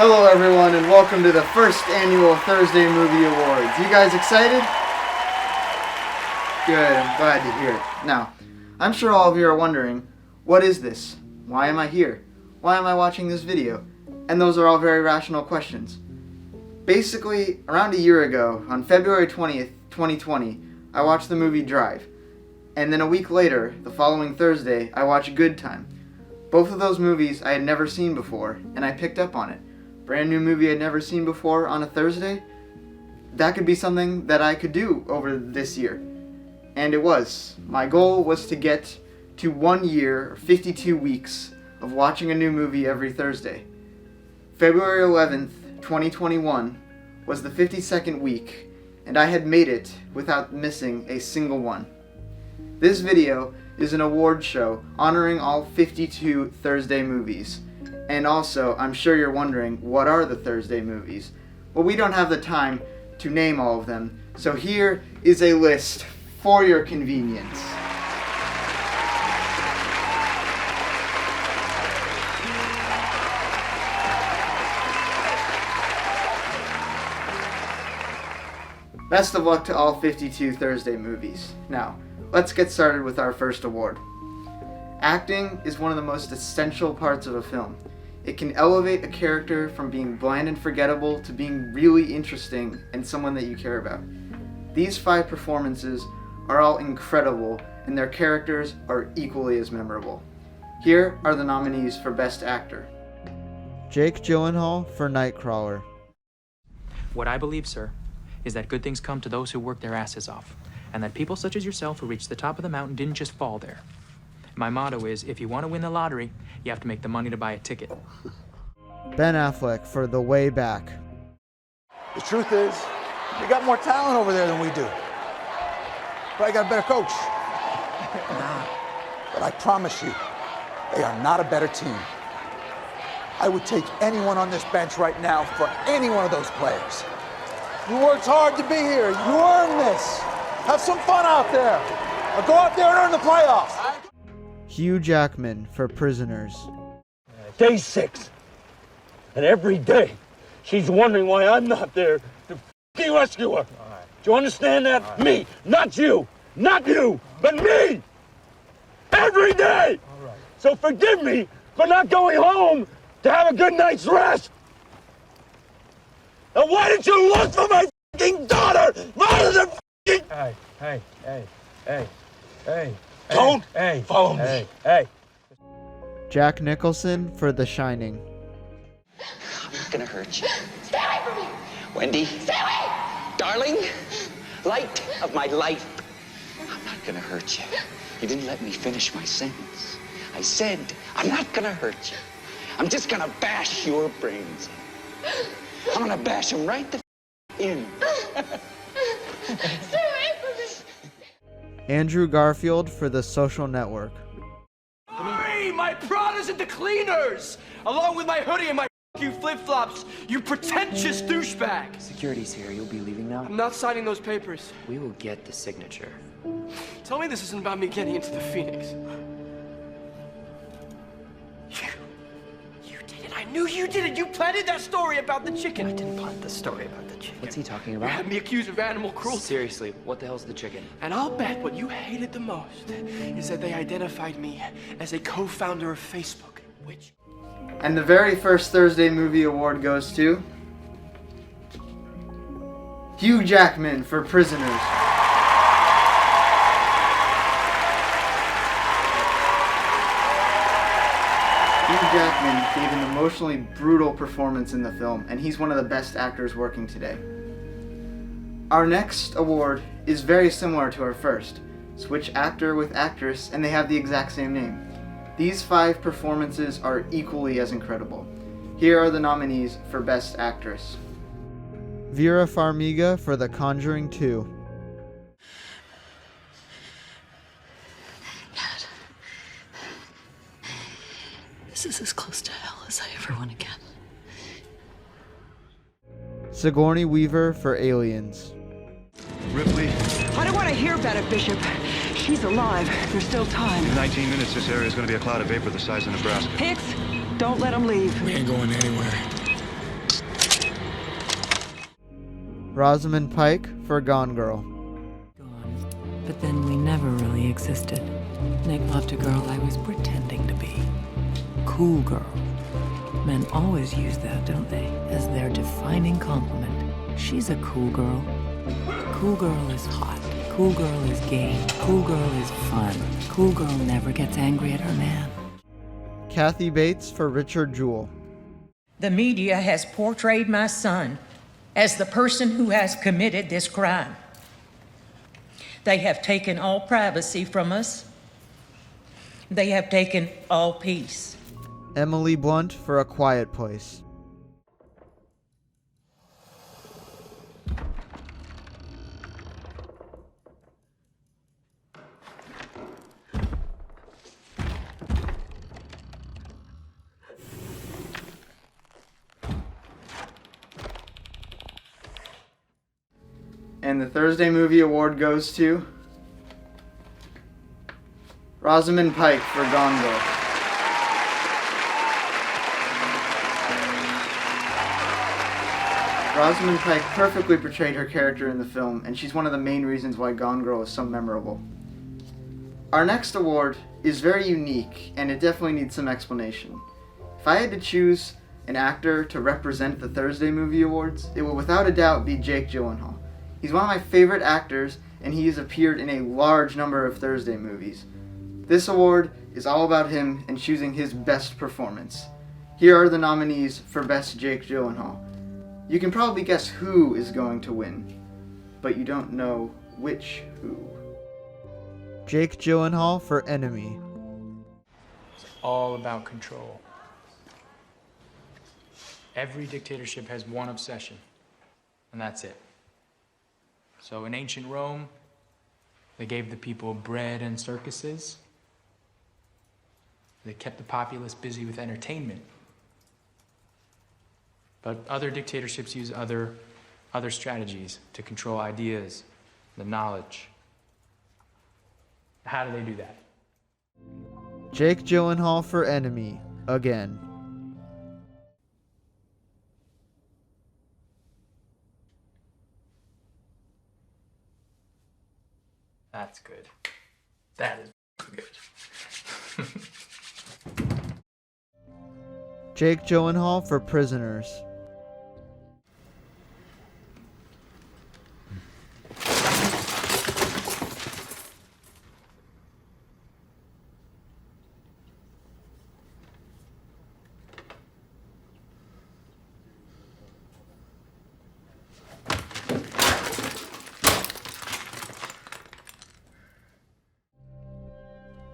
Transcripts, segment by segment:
Hello everyone and welcome to the first annual Thursday Movie Awards. You guys excited? Good, I'm glad to hear it. Now, I'm sure all of you are wondering, what is this? Why am I here? Why am I watching this video? And those are all very rational questions. Basically, around a year ago, on February 20th, 2020, I watched the movie Drive. And then a week later, the following Thursday, I watched Good Time. Both of those movies I had never seen before, and I picked up on it. Brand new movie I'd never seen before on a Thursday? That could be something that I could do over this year. And it was. My goal was to get to 1 year, or 52 weeks, of watching a new movie every Thursday. February 11th, 2021 was the 52nd week, and I had made it without missing a single one. This video is an award show honoring all 52 Thursday movies. And also, I'm sure you're wondering, what are the Thursday movies? Well, we don't have the time to name all of them, so here is a list for your convenience. Best of luck to all 52 Thursday movies. Now, let's get started with our first award. Acting is one of the most essential parts of a film. It can elevate a character from being bland and forgettable to being really interesting and someone that you care about. These 5 performances are all incredible, and their characters are equally as memorable. Here are the nominees for Best Actor. Jake Gyllenhaal for Nightcrawler. What I believe, sir, is that good things come to those who work their asses off, and that people such as yourself who reached the top of the mountain didn't just fall there. My motto is, if you want to win the lottery, you have to make the money to buy a ticket. Ben Affleck for The Way Back. The truth is, they got more talent over there than we do. Probably got a better coach. But I promise you, they are not a better team. I would take anyone on this bench right now for any one of those players. You worked hard to be here. You earned this. Have some fun out there. Or go out there and earn the playoffs. Hugh Jackman for Prisoners. Day 6. And every day, she's wondering why I'm not there to f***ing rescue her. Do you understand that? Me, not you. Not you, but me. Every day. So forgive me for not going home to have a good night's rest. And why didn't you look for my f***ing daughter rather than f***ing... Hey. Don't follow me. Hey. Jack Nicholson for The Shining. I'm not gonna hurt you. Stay away from me! Wendy. Stay away! Darling, light of my life. I'm not gonna hurt you. You didn't let me finish my sentence. I said, I'm not gonna hurt you. I'm just gonna bash your brains in. I'm gonna bash them right the in. Stay away from me! Andrew Garfield for The Social Network. Hey, my Prada's at the cleaners! Along with my hoodie and my you flip-flops, you pretentious douchebag! Security's here. You'll be leaving now? I'm not signing those papers. We will get the signature. Tell me this isn't about me getting into the Phoenix. You did it. I knew you did it. You planted that story about the chicken. I didn't plant the story about the chicken. What's he talking You about? had me accused of animal cruelty. Seriously, what the hell's the chicken? And I'll bet what you hated the most is that they identified me as a co-founder of Facebook, which... And the very first Thursday Movie Award goes to Hugh Jackman for Prisoners. Hugh Jackman gave an emotionally brutal performance in the film, and he's one of the best actors working today. Our next award is very similar to our first. Switch actor with actress, and they have the exact same name. These 5 performances are equally as incredible. Here are the nominees for Best Actress. Vera Farmiga for The Conjuring 2. Dad, this is as close to hell as I ever want to get. Sigourney Weaver for Aliens. Ripley, I don't want to hear about it, Bishop. She's alive. There's still time. in 19 minutes, this area is going to be a cloud of vapor the size of Nebraska. Hicks, don't let him leave. We ain't going anywhere. Rosamund Pike for Gone Girl. Gone. But then we never really existed. Nick loved a girl I was pretending to be. Cool girl. Men always use that, don't they? As their defining compliment. She's a cool girl. Cool girl is hot. Cool girl is gay. Cool girl is fun. Cool girl never gets angry at her man. Kathy Bates for Richard Jewell. The media has portrayed my son as the person who has committed this crime. They have taken all privacy from us. They have taken all peace. Emily Blunt for A Quiet Place. And the Thursday Movie Award goes to Rosamund Pike for Gone Girl. Rosamund Pike perfectly portrayed her character in the film, and she's one of the main reasons why Gone Girl is so memorable. Our next award is very unique, and it definitely needs some explanation. If I had to choose an actor to represent the Thursday Movie Awards, it would without a doubt be Jake Gyllenhaal. He's one of my favorite actors, and he has appeared in a large number of Thursday movies. This award is all about him and choosing his best performance. Here are the nominees for Best Jake Gyllenhaal. You can probably guess who is going to win, but you don't know which who. Jake Gyllenhaal for Enemy. It's all about control. Every dictatorship has one obsession, and that's it. So in ancient Rome, they gave the people bread and circuses. They kept the populace busy with entertainment. But other dictatorships use other strategies to control ideas, the knowledge. How do they do that? Jake Gyllenhaal for Enemy, again. That's good. That is good. Jake Gyllenhaal for Prisoners.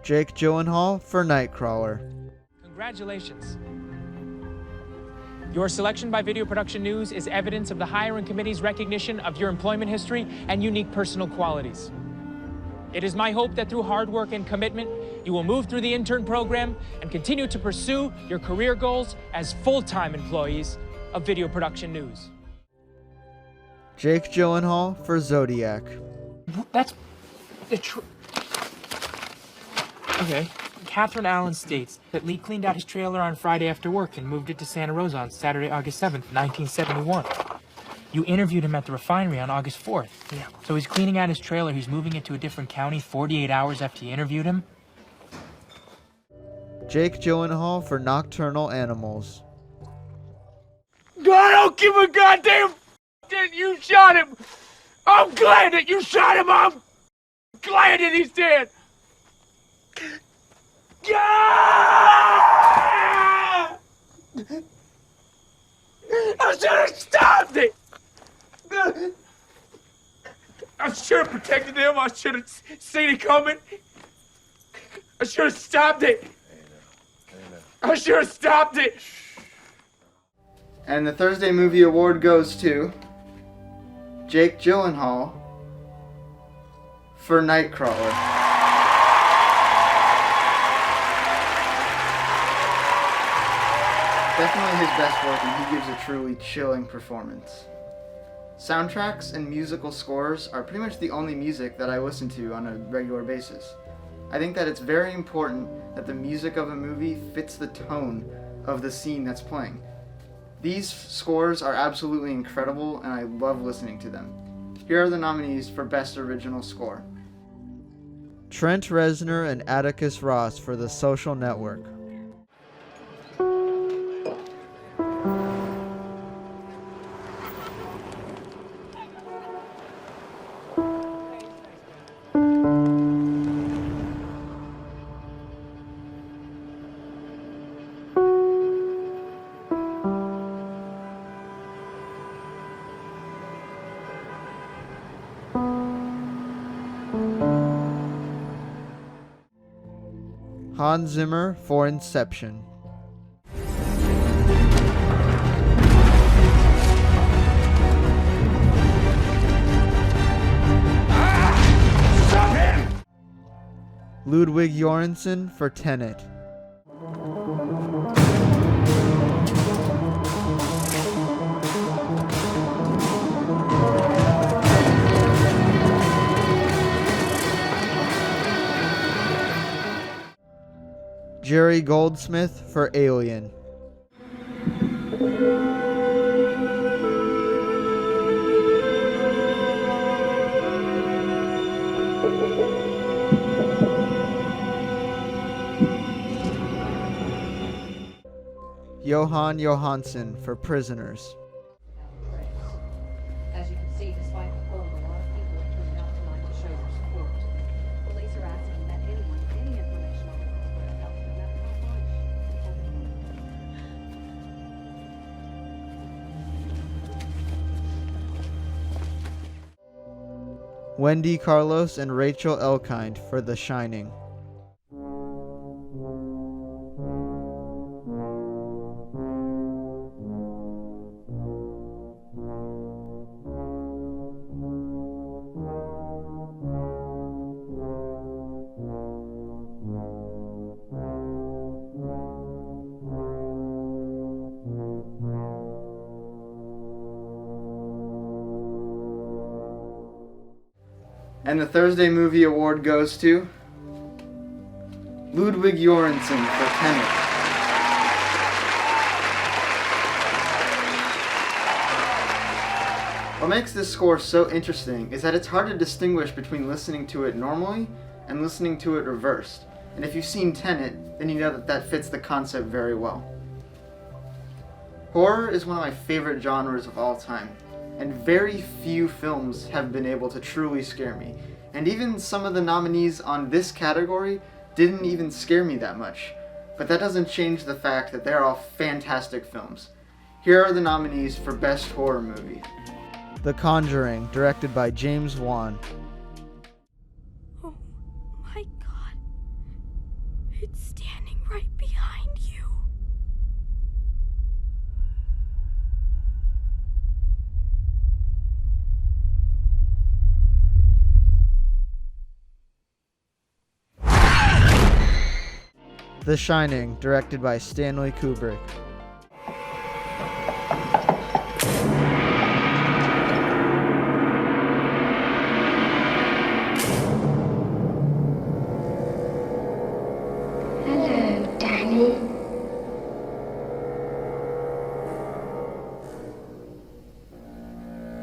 Jake Gyllenhaal for Nightcrawler. Congratulations. Your selection by Video Production News is evidence of the hiring committee's recognition of your employment history and unique personal qualities. It is my hope that through hard work and commitment, you will move through the intern program and continue to pursue your career goals as full-time employees of Video Production News. Jake Gyllenhaal for Zodiac. That's the truth. Okay. Catherine Allen states that Lee cleaned out his trailer on Friday after work and moved it to Santa Rosa on Saturday, August 7th, 1971. You interviewed him at the refinery on August 4th. Yeah. So he's cleaning out his trailer, he's moving it to a different county 48 hours after you interviewed him? Jake Gyllenhaal for Nocturnal Animals. I don't give a goddamn that you shot him. I'm glad that you shot him. I'm glad that he's dead. Yeah! I should have stopped it. I should have protected him. I should have seen it coming. I should have stopped it. I should have stopped it. And the Thursday Movie Award goes to Jake Gyllenhaal for Nightcrawler. Definitely his best work, and he gives a truly chilling performance. Soundtracks and musical scores are pretty much the only music that I listen to on a regular basis. I think that it's very important that the music of a movie fits the tone of the scene that's playing. These scores are absolutely incredible, and I love listening to them. Here are the nominees for Best Original Score. Trent Reznor and Atticus Ross for The Social Network. Hans Zimmer for Inception. Stop him! Ludwig Göransson for Tenet. Jerry Goldsmith for Alien. Johan Johansson for Prisoners. As you can see, despite the cold, a lot of people have turned out tonight to show their support. Police are asking that anyone with any information on the hospital help, no matter how much. Wendy Carlos and Rachel Elkind for The Shining. And the Thursday Movie Award goes to Ludwig Göransson for Tenet. What makes this score so interesting is that it's hard to distinguish between listening to it normally and listening to it reversed. And if you've seen Tenet, then you know that that fits the concept very well. Horror is one of my favorite genres of all time, and very few films have been able to truly scare me. And even some of the nominees on this category didn't even scare me that much. But that doesn't change the fact that they're all fantastic films. Here are the nominees for Best Horror Movie. The Conjuring, directed by James Wan. Oh my God. It's standing right behind you. The Shining, directed by Stanley Kubrick. Hello, Danny.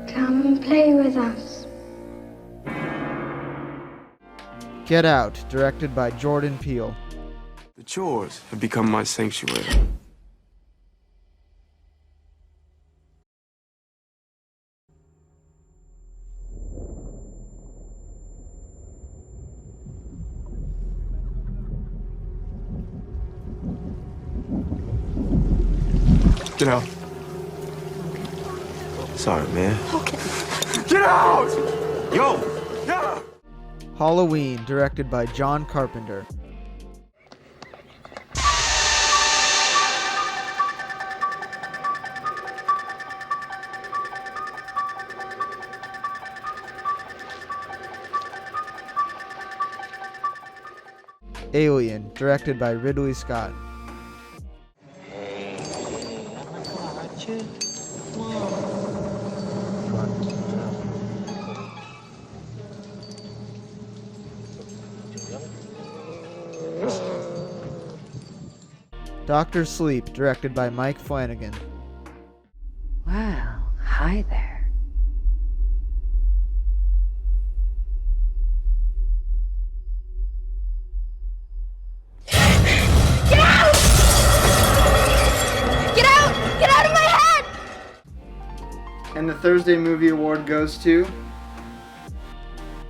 Come and play with us. Get Out, directed by Jordan Peele. The chores have become my sanctuary. Get out. Sorry, man. Okay. Get out! Yo! Yeah! Halloween, directed by John Carpenter. Alien, directed by Ridley Scott. Dr. Sleep, directed by Mike Flanagan. And the Thursday Movie Award goes to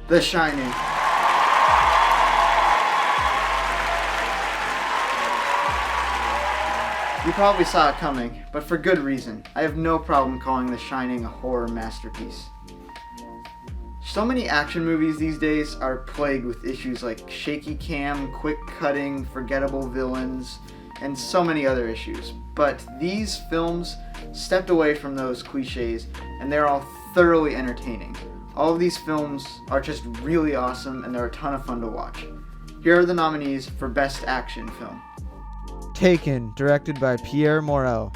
The Shining. You probably saw it coming, but for good reason. I have no problem calling The Shining a horror masterpiece. So many action movies these days are plagued with issues like shaky cam, quick cutting, forgettable villains, and so many other issues. But these films stepped away from those cliches, and they're all thoroughly entertaining. All of these films are just really awesome, and they're a ton of fun to watch. Here are the nominees for Best Action Film. Taken, directed by Pierre Morel.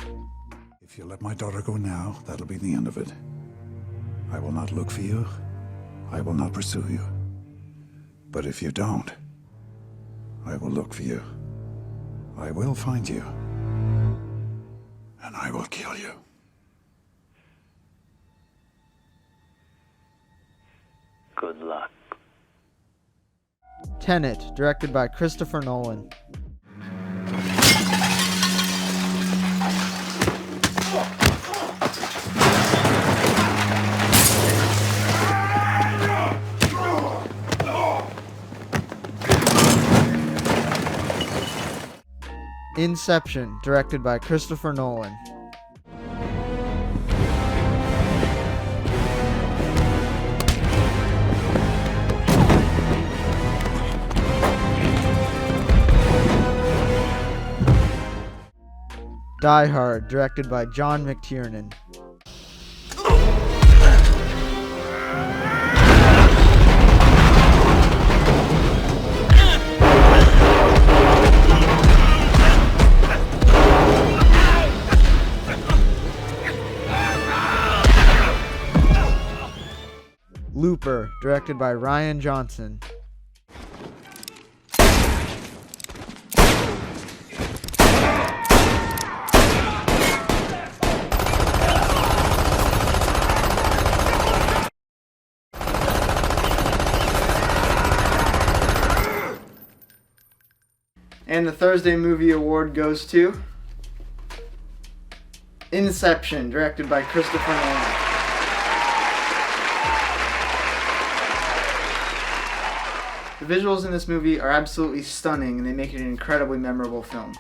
If you let my daughter go now, that'll be the end of it. I will not look for you. I will not pursue you. But if you don't, I will look for you. I will find you. And I will kill you. Good luck. Tenet, directed by Christopher Nolan. Inception, directed by Christopher Nolan. Die Hard, directed by John McTiernan. Looper, directed by Ryan Johnson. And the Thursday Movie Award goes to Inception, directed by Christopher Nolan. The visuals in this movie are absolutely stunning, and they make it an incredibly memorable film.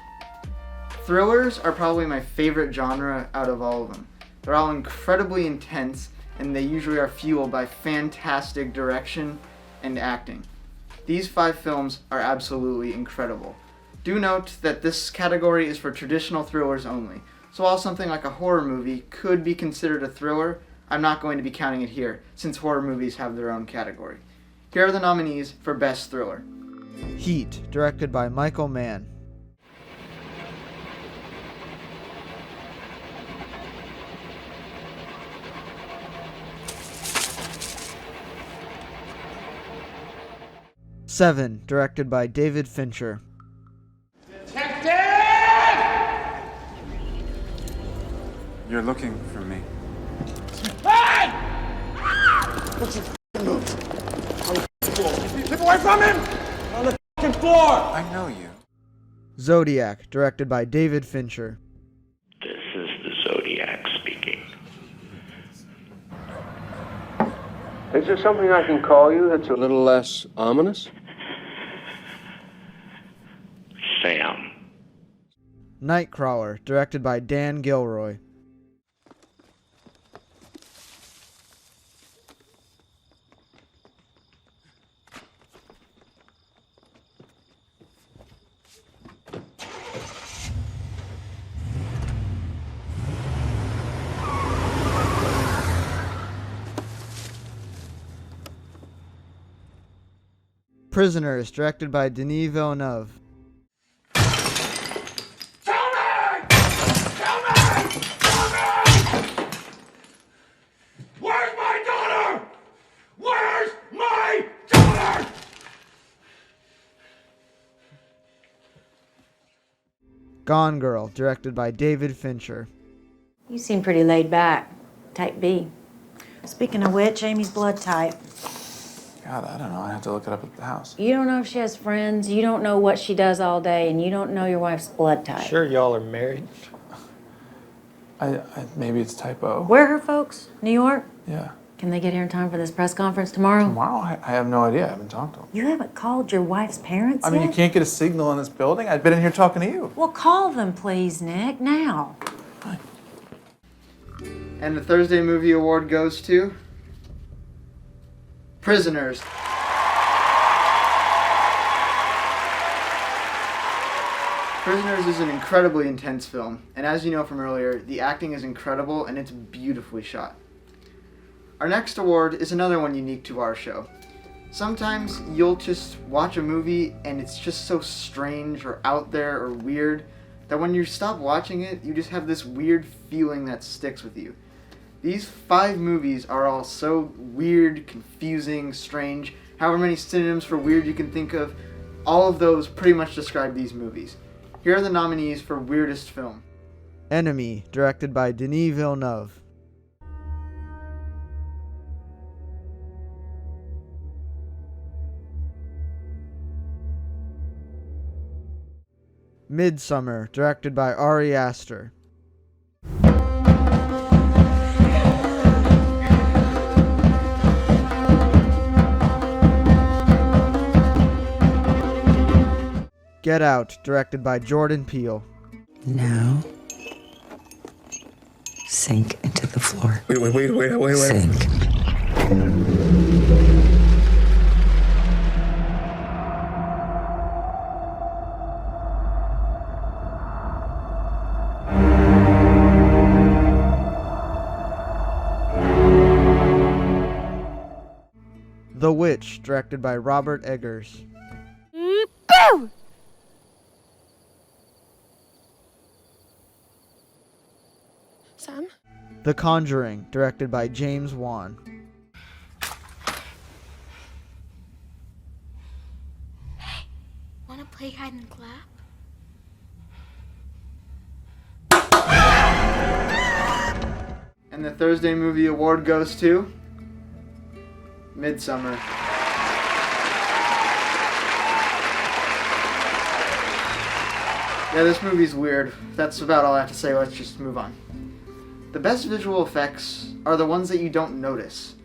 Thrillers are probably my favorite genre out of all of them. They're all incredibly intense, and they usually are fueled by fantastic direction and acting. These 5 films are absolutely incredible. Do note that this category is for traditional thrillers only, so while something like a horror movie could be considered a thriller, I'm not going to be counting it here, since horror movies have their own category. Here are the nominees for Best Thriller. Heat, directed by Michael Mann. Seven, directed by David Fincher. You're looking for me. Hey! What's your move? On the floor. Keep away from him! On the floor! I know you. Zodiac, directed by David Fincher. This is the Zodiac speaking. Is there something I can call you that's a little less ominous? Sam. Nightcrawler, directed by Dan Gilroy. Prisoners, directed by Denis Villeneuve. Where's my daughter? Where's my daughter? Gone Girl, directed by David Fincher. You seem pretty laid back. Type B. Speaking of which, Amy's blood type. God, I don't know. I have to look it up at the house. You don't know if she has friends, you don't know what she does all day, and you don't know your wife's blood type. Sure y'all are married? Maybe it's typo. Where are her folks? New York? Yeah. Can they get here in time for this press conference tomorrow? Tomorrow? I have no idea. I haven't talked to them. You haven't called your wife's parents I mean, yet? you can't get a signal in this building. I've been in here talking to you. Well, call them, please, Nick, now. And the Thursday Movie Award goes to Prisoners. Prisoners is an incredibly intense film, and as you know from earlier, the acting is incredible and it's beautifully shot. Our next award is another one unique to our show. Sometimes you'll just watch a movie and it's just so strange or out there or weird that when you stop watching it, you just have this weird feeling that sticks with you. These 5 movies are all so weird, confusing, strange, however many synonyms for weird you can think of, all of those pretty much describe these movies. Here are the nominees for Weirdest Film. Enemy, directed by Denis Villeneuve. Midsommar, directed by Ari Aster. Get Out, directed by Jordan Peele. Now, sink into the floor. Wait. Sink. The Witch, directed by Robert Eggers. Boo! Sam? The Conjuring, directed by James Wan. Hey, wanna play hide and clap? And the Thursday Movie Award goes to Midsommar. Yeah, this movie's weird. That's about all I have to say. Let's just move on. The best visual effects are the ones that you don't notice,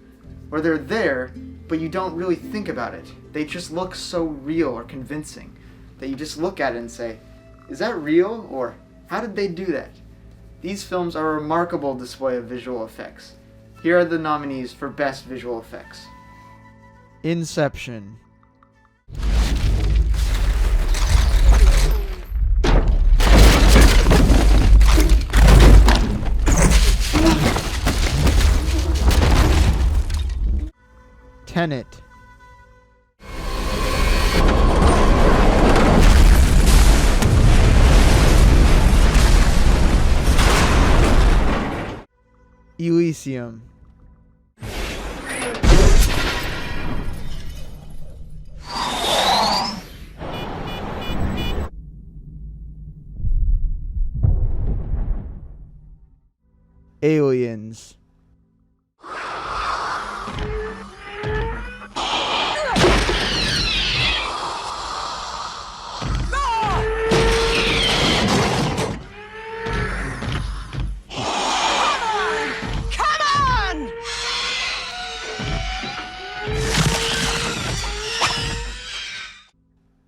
where they're there, but you don't really think about it. They just look so real or convincing that you just look at it and say, is that real? Or how did they do that? These films are a remarkable display of visual effects. Here are the nominees for Best Visual Effects. Inception. Tenet. Elysium. Aliens.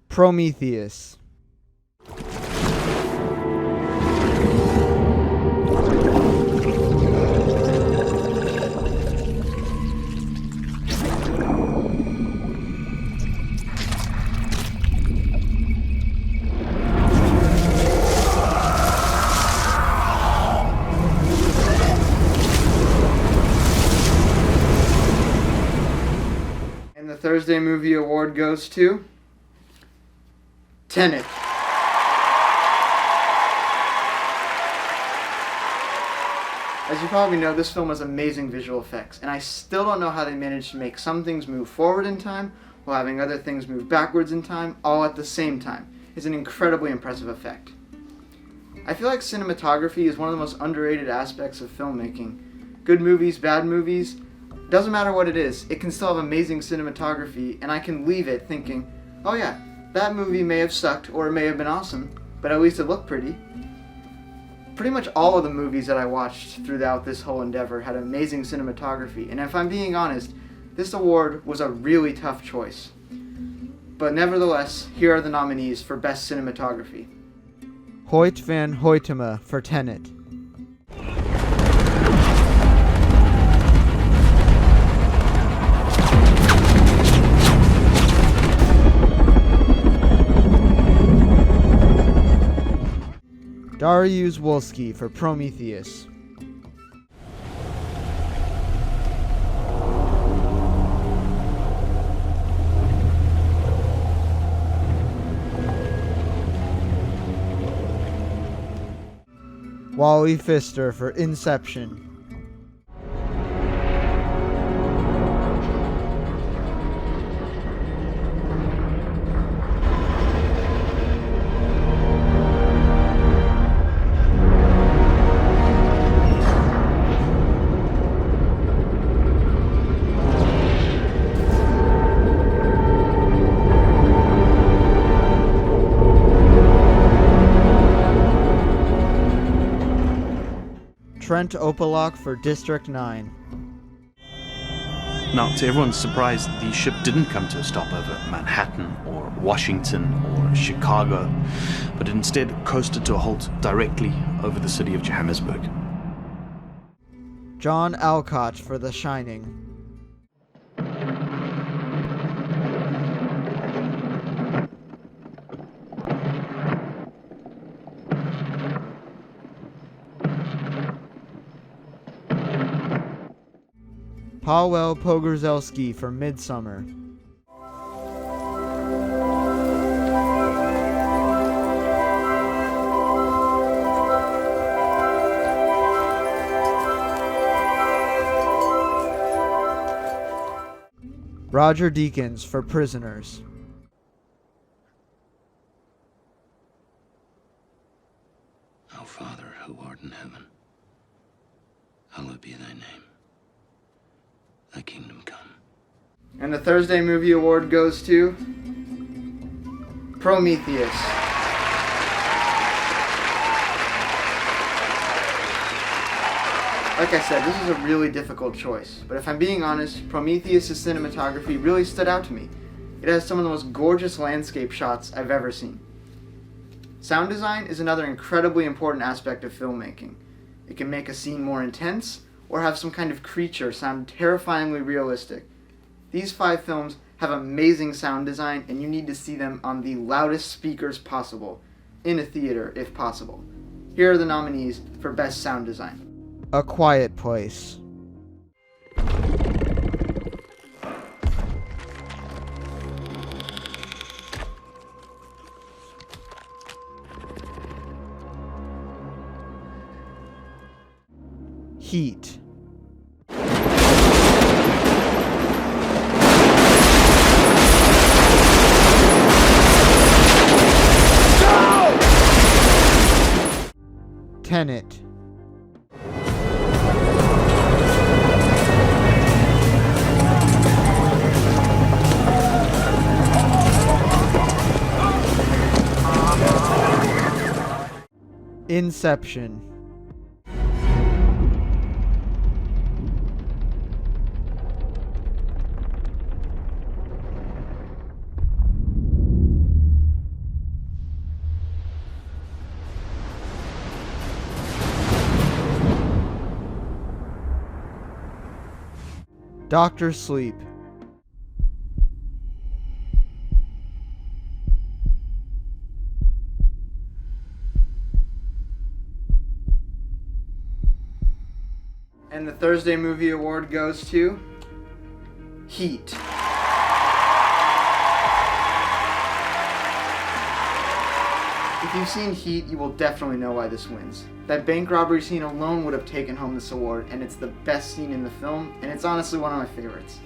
Prometheus. And the Thursday Movie Award goes to Tenet. As you probably know, this film has amazing visual effects, and I still don't know how they managed to make some things move forward in time while having other things move backwards in time, all at the same time. It's an incredibly impressive effect. I feel like cinematography is one of the most underrated aspects of filmmaking. Good movies, bad movies, doesn't matter what it is, it can still have amazing cinematography, and I can leave it thinking, oh yeah, that movie may have sucked or it may have been awesome, but at least it looked pretty. Pretty much all of the movies that I watched throughout this whole endeavor had amazing cinematography, and if I'm being honest, this award was a really tough choice. But nevertheless, here are the nominees for Best Cinematography. Hoyt van Hoytema for Tenet. Dariusz Wolski for Prometheus. Wally Pfister for Inception. Trent Opalock for District 9. Now, to everyone's surprise, the ship didn't come to a stop over Manhattan or Washington or Chicago, but it instead coasted to a halt directly over the city of Johannesburg. John Alcott for The Shining. Paweł Pogorzelski for Midsommar. Roger Deakins for Prisoners. Our Father, who art in heaven, hallowed be thy name. Thy kingdom come. And the Thursday Movie Award goes to Prometheus. Like I said, this is a really difficult choice, but if I'm being honest, Prometheus' cinematography really stood out to me. It has some of the most gorgeous landscape shots I've ever seen. Sound design is another incredibly important aspect of filmmaking. It can make a scene more intense, or have some kind of creature sound terrifyingly realistic. These 5 films have amazing sound design, and you need to see them on the loudest speakers possible, in a theater if possible. Here are the nominees for Best Sound Design. A Quiet Place. Heat. Tenet. Inception. Dr. Sleep. And the Thursday Movie Award goes to Heat. If you've seen Heat, you will definitely know why this wins. That bank robbery scene alone would have taken home this award, and it's the best scene in the film, and it's honestly one of my favorites.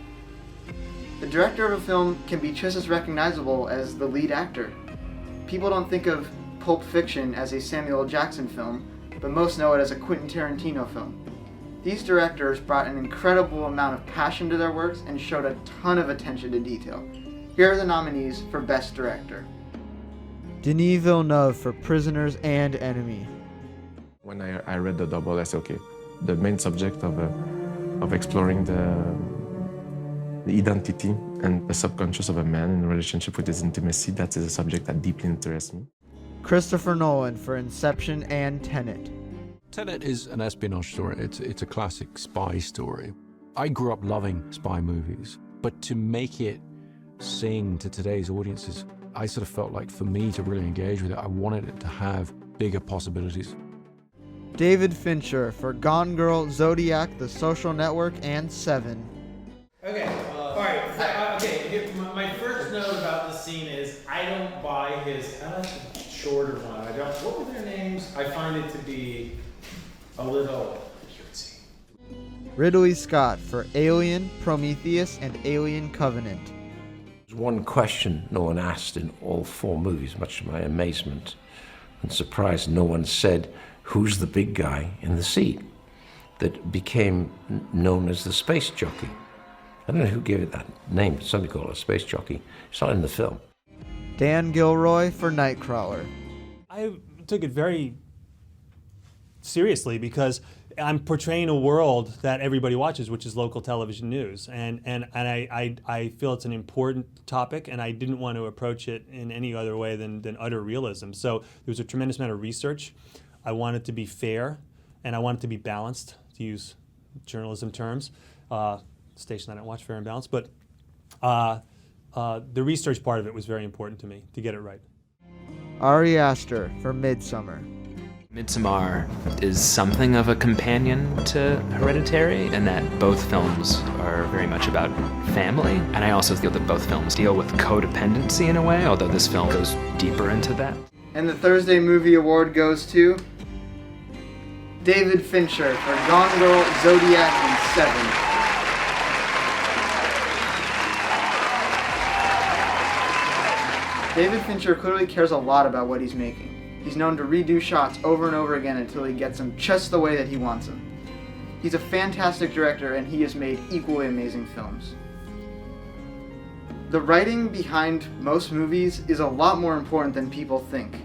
The director of a film can be just as recognizable as the lead actor. People don't think of Pulp Fiction as a Samuel L. Jackson film, but most know it as a Quentin Tarantino film. These directors brought an incredible amount of passion to their works and showed a ton of attention to detail. Here are the nominees for Best Director. Denis Villeneuve for Prisoners and Enemy. When I read the double, I said, okay, the main subject of exploring the identity and the subconscious of a man in relationship with his intimacy, that is a subject that deeply interests me. Christopher Nolan for Inception and Tenet. Tenet is an espionage story. It's a classic spy story. I grew up loving spy movies, but to make it sing to today's audiences, I sort of felt like for me to really engage with it, I wanted it to have bigger possibilities. David Fincher for Gone Girl, Zodiac, The Social Network, and Seven. Okay, all right. My first note about this scene is I don't buy his. I like the shorter one. I don't. What were their names? I find it to be a little cutesy. Ridley Scott for Alien, Prometheus, and Alien Covenant. There's one question no one asked in all 4 movies, much to my amazement and surprise. No one said, who's the big guy in the seat that became known as the space jockey? I don't know who gave it that name, but somebody called it a space jockey. It's not in the film. Dan Gilroy for Nightcrawler. I took it very seriously because I'm portraying a world that everybody watches, which is local television news. And I feel it's an important topic, and I didn't want to approach it in any other way than utter realism. So there was a tremendous amount of research. I wanted to be fair, and I wanted to be balanced, to use journalism terms. Station I don't watch, Fair and Balanced, but the research part of it was very important to me, to get it right. Ari Aster for Midsommar. Midsommar is something of a companion to Hereditary, in that both films are very much about family, and I also feel that both films deal with codependency in a way, although this film goes deeper into that. And the Thursday Movie Award goes to David Fincher for Gone Girl, Zodiac, and Seven. David Fincher clearly cares a lot about what he's making. He's known to redo shots over and over again until he gets them just the way that he wants them. He's a fantastic director, and he has made equally amazing films. The writing behind most movies is a lot more important than people think.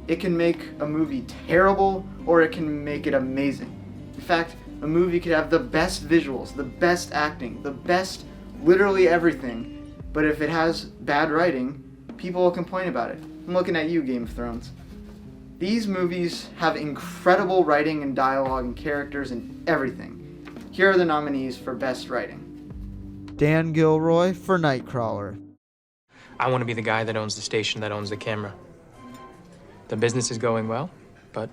It can make a movie terrible, or it can make it amazing. In fact, a movie could have the best visuals, the best acting, the best literally everything, but if it has bad writing, people will complain about it. I'm looking at you, Game of Thrones. These movies have incredible writing and dialogue and characters and everything. Here are the nominees for Best Writing. Dan Gilroy for Nightcrawler. I want to be the guy that owns the station, that owns the camera. The business is going well, but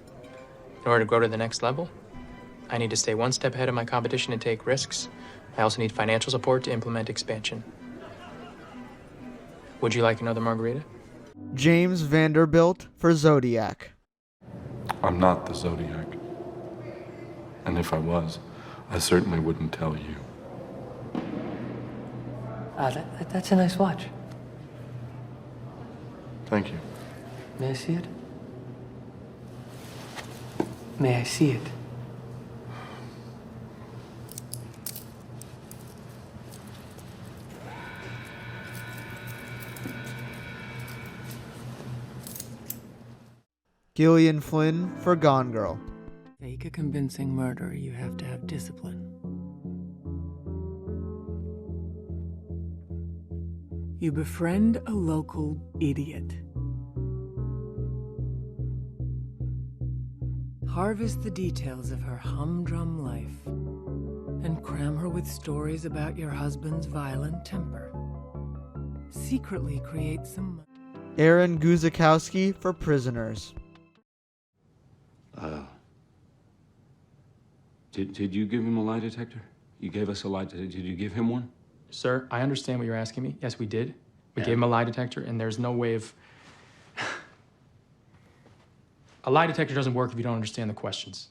in order to grow to the next level, I need to stay one step ahead of my competition and take risks. I also need financial support to implement expansion. Would you like another margarita? James Vanderbilt for Zodiac. I'm not the Zodiac. And if I was, I certainly wouldn't tell you. That's a nice watch. Thank you. May I see it? May I see it? Gillian Flynn for Gone Girl. To fake a convincing murder, you have to have discipline. You befriend a local idiot. Harvest the details of her humdrum life and cram her with stories about your husband's violent temper. Secretly create some... Aaron Guzikowski for Prisoners. Did you give him a lie detector? You gave us a lie detector. Did you give him one? Sir, I understand what you're asking me. Yes, we did. We gave him a lie detector, and there's no way of... A lie detector doesn't work if you don't understand the questions.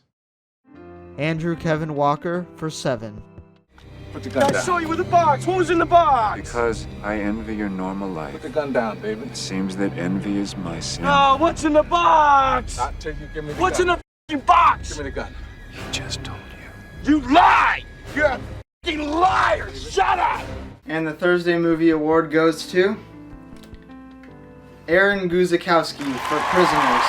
Andrew Kevin Walker for Seven. Put the gun down. I saw you with the box. What was in the box? Because I envy your normal life. Put the gun down, David. It seems that envy is my sin. No, what's in the box? Not till you give me the What's gun. in the box? Give me the gun. He just told you. You lie! You're a f***ing liar! Shut up! And the Thursday Movie Award goes to Aaron Guzikowski for Prisoners.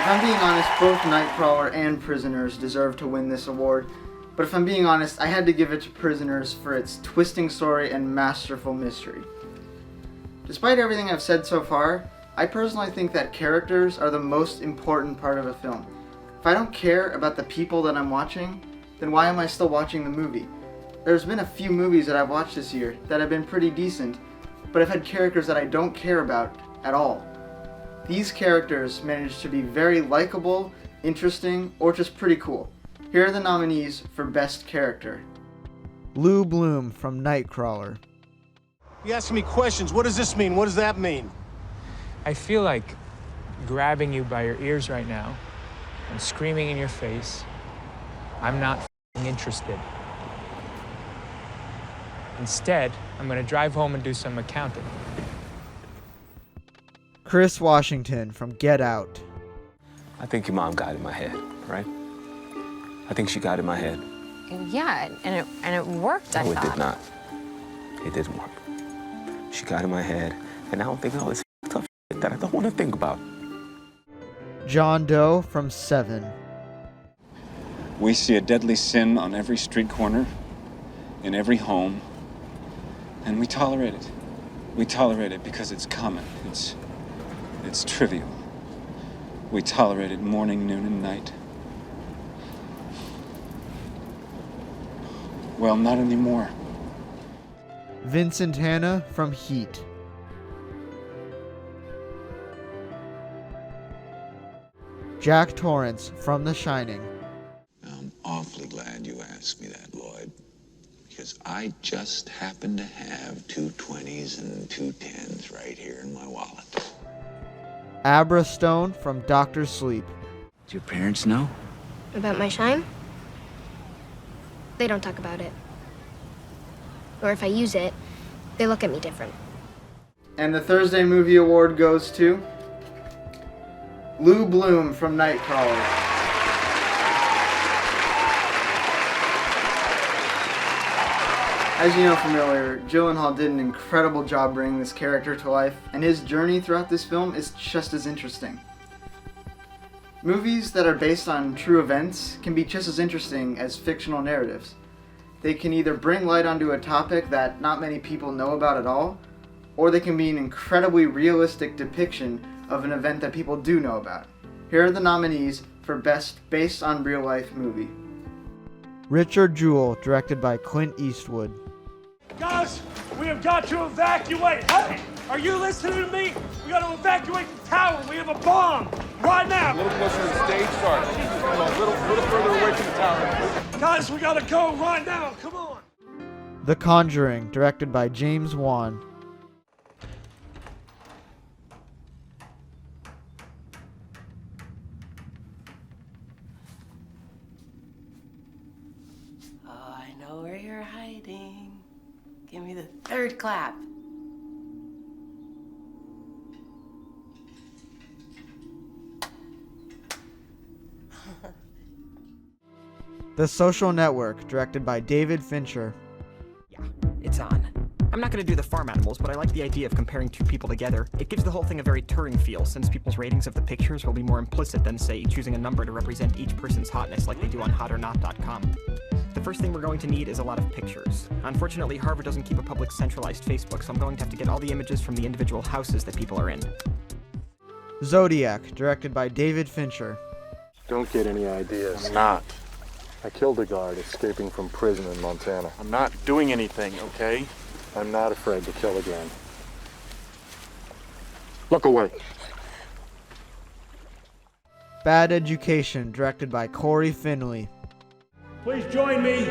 If I'm being honest, both Nightcrawler and Prisoners deserve to win this award, but if I'm being honest, I had to give it to Prisoners for its twisting story and masterful mystery. Despite everything I've said so far, I personally think that characters are the most important part of a film. If I don't care about the people that I'm watching, then why am I still watching the movie? There's been a few movies that I've watched this year that have been pretty decent, but have had characters that I don't care about at all. These characters managed to be very likable, interesting, or just pretty cool. Here are the nominees for Best Character. Lou Bloom from Nightcrawler. You asking me questions. What does this mean? What does that mean? I feel like grabbing you by your ears right now and screaming in your face, I'm not interested. Instead, I'm going to drive home and do some accounting. Chris Washington from Get Out. I think your mom got in my head, right? I think she got in my head. Yeah, and it worked, I No, thought. it did not. It didn't work. She got in my head, and now I'm thinking all this tough shit that I don't want to think about. John Doe from Seven. We see a deadly sin on every street corner, in every home, and we tolerate it. We tolerate it because it's common. It's trivial. We tolerate it morning, noon, and night. Well, not anymore. Vincent Hanna from Heat. Jack Torrance from The Shining. I'm awfully glad you asked me that, Lloyd, because I just happen to have 2 20s and 2 10s right here in my wallet. Abra Stone from Dr. Sleep. Do your parents know? About my shine? They don't talk about it. Or if I use it, they look at me different. And the Thursday Movie Award goes to Lou Bloom from Nightcrawler. As you know from earlier, Gyllenhaal did an incredible job bringing this character to life, and his journey throughout this film is just as interesting. Movies that are based on true events can be just as interesting as fictional narratives. They can either bring light onto a topic that not many people know about at all, or they can be an incredibly realistic depiction of an event that people do know about. Here are the nominees for Best Based on Real Life Movie. Richard Jewell, directed by Clint Eastwood. Guys, we have got to evacuate. Hey, are you listening to me? We got to evacuate the tower. We have a bomb right now. A little closer to the stage, Sergeant. Come on, a little further away from the tower. Guys, we got to go right now. Come on. The Conjuring, directed by James Wan. Oh, I know where you're hiding. Give me the third clap. The Social Network, directed by David Fincher. It's on. I'm not going to do the farm animals, but I like the idea of comparing 2 people together. It gives the whole thing a very Turing feel, since people's ratings of the pictures will be more implicit than, say, choosing a number to represent each person's hotness like they do on hotornot.com. The first thing we're going to need is a lot of pictures. Unfortunately, Harvard doesn't keep a public centralized Facebook, so I'm going to have to get all the images from the individual houses that people are in. Zodiac, directed by David Fincher. Don't get any ideas. I'm not. I killed a guard escaping from prison in Montana. I'm not doing anything, okay? I'm not afraid to kill again. Look away. Bad Education, directed by Corey Finley. Please join me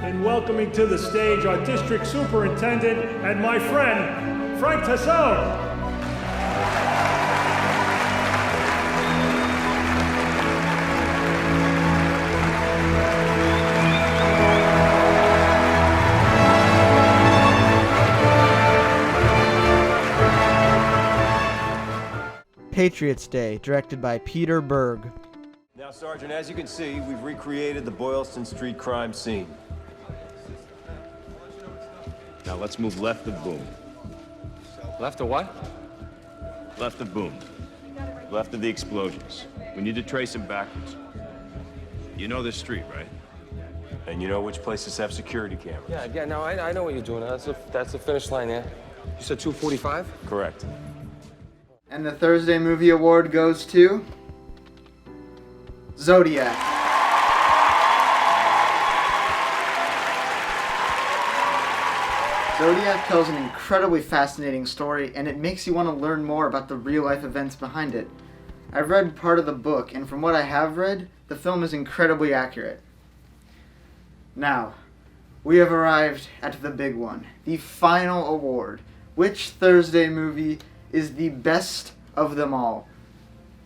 in welcoming to the stage our district superintendent and my friend, Frank Tassone. Patriots Day, directed by Peter Berg. Now, Sergeant, as you can see, we've recreated the Boylston Street crime scene. Now let's move left of Boom. Left of what? Left of Boom. Left of the explosions. We need to trace him backwards. You know this street, right? And you know which places have security cameras? Yeah, no, I know what you're doing. That's the finish line, yeah? You said 2:45? Correct. And the Thursday Movie Award goes to Zodiac. Zodiac tells an incredibly fascinating story, and it makes you want to learn more about the real-life events behind it. I've read part of the book, and from what I have read, the film is incredibly accurate. Now, we have arrived at the big one, the final award. Which Thursday movie is the best of them all?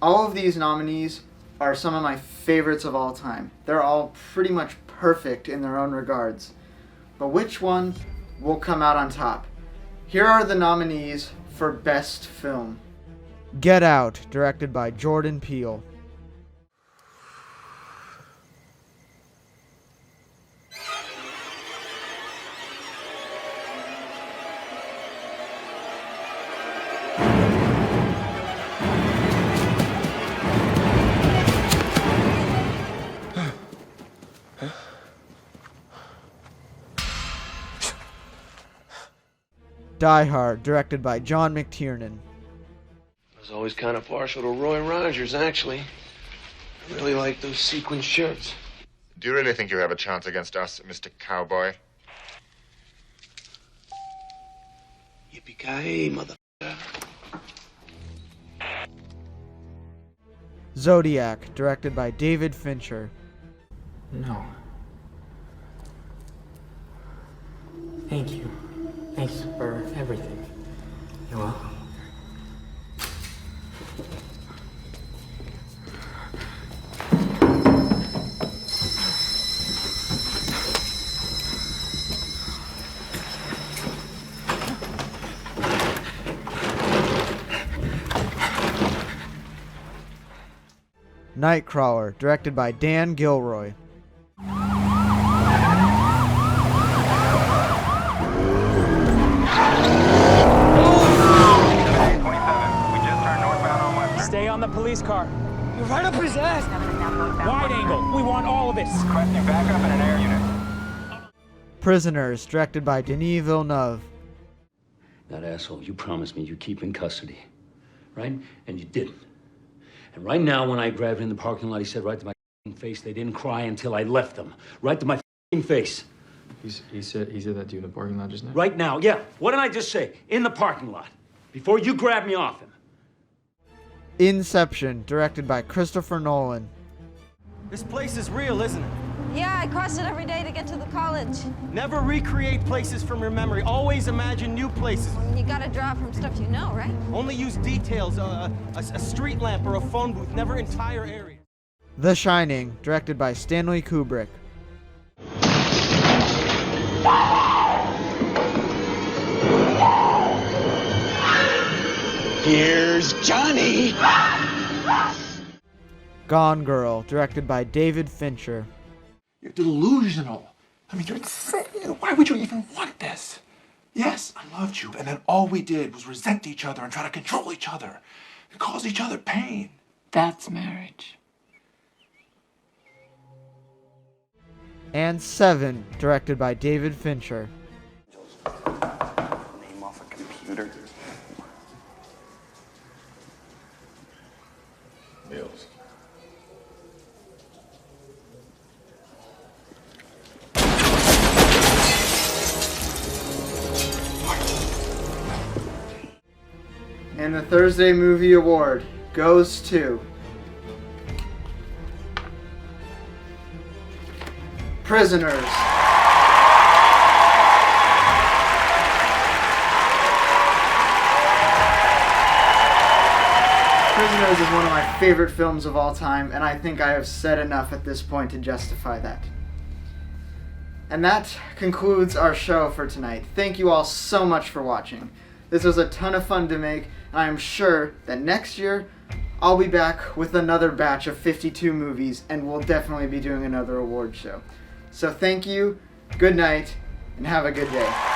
All of these nominees are some of my favorites of all time. They're all pretty much perfect in their own regards. But which one will come out on top? Here are the nominees for Best Film. Get Out, directed by Jordan Peele. Die Hard, directed by John McTiernan. I was always kind of partial to Roy Rogers, actually. I really like those sequin shirts. Do you really think you have a chance against us, Mr. Cowboy? Yippee-ki-yay, motherfucker. Zodiac, directed by David Fincher. No. Thank you. Thanks for everything. You're welcome. Nightcrawler, directed by Dan Gilroy. Stay on the police car. You're right up his ass. Wide angle. We want all of this. Requesting backup in an air unit. Prisoners, directed by Denis Villeneuve. That asshole you promised me you'd keep in custody, right? And you didn't. And right now, when I grabbed him in the parking lot, he said right to my face, they didn't cry until I left them. Right to my face. He said that to you in the parking lot just now? Right now, yeah. What did I just say? In the parking lot. Before you grabbed me off him. Inception, directed by Christopher Nolan. This place is real, isn't it? Yeah, I cross it every day to get to the college. Never recreate places from your memory. Always imagine new places. You gotta draw from stuff you know, right? Only use details, a street lamp or a phone booth, never entire areas. The Shining, directed by Stanley Kubrick. Here's Johnny! Gone Girl, directed by David Fincher. You're delusional. I mean, you're insane. Why would you even want this? Yes, I loved you, and then all we did was resent each other and try to control each other and cause each other pain. That's marriage. And Seven, directed by David Fincher. Name off a computer. Bills. And the Thursday Movie Award goes to Prisoners. Prisoners is one of my favorite films of all time, and I think I have said enough at this point to justify that. And that concludes our show for tonight. Thank you all so much for watching. This was a ton of fun to make, and I am sure that next year I'll be back with another batch of 52 movies, and we'll definitely be doing another award show. So thank you, good night, and have a good day.